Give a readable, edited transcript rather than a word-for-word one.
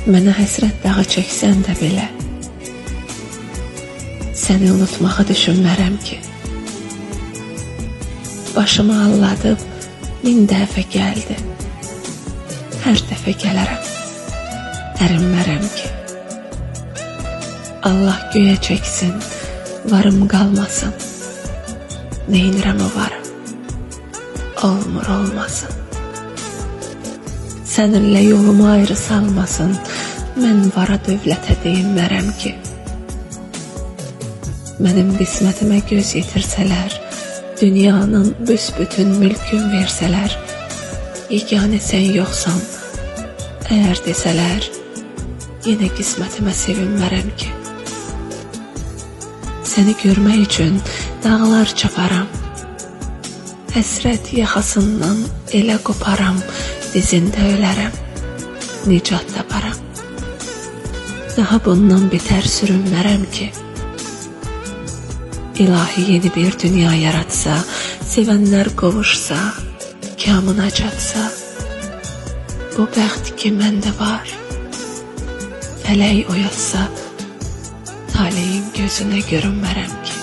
Mənə həsrət dağı çəksən də belə, səni unutmağı düşünmərəm ki. Başımı alladıb 1000 dəfə gəldi, hər dəfə gələrəm, ərinmərəm ki. Allah göyə çəksin, varım qalmasın, neynirəm o varım, olmur olmasın. Səninlə yolumu ayrı salmasın, mən vara dövlətə deyinmərəm ki. Mənim qismətimə göz yetirsələr, dünyanın büsbütün mülkün versələr, yeganə sən yoxsan, əgər desələr, yenə qismətimə sevinmərəm ki. Səni görmək üçün dağlar çaparam, həsrət yaxasından elə qoparam, dizində ölərəm, nicat taparam. Daha bundan betər sürünmərəm ki. İlahi yeni bir dünya yaratsa, sevənlər qovuşsa, kamına çatsa, bu bəxt ki məndə var, fələk oyatsa, taleyin gözünə görünmərəm ki.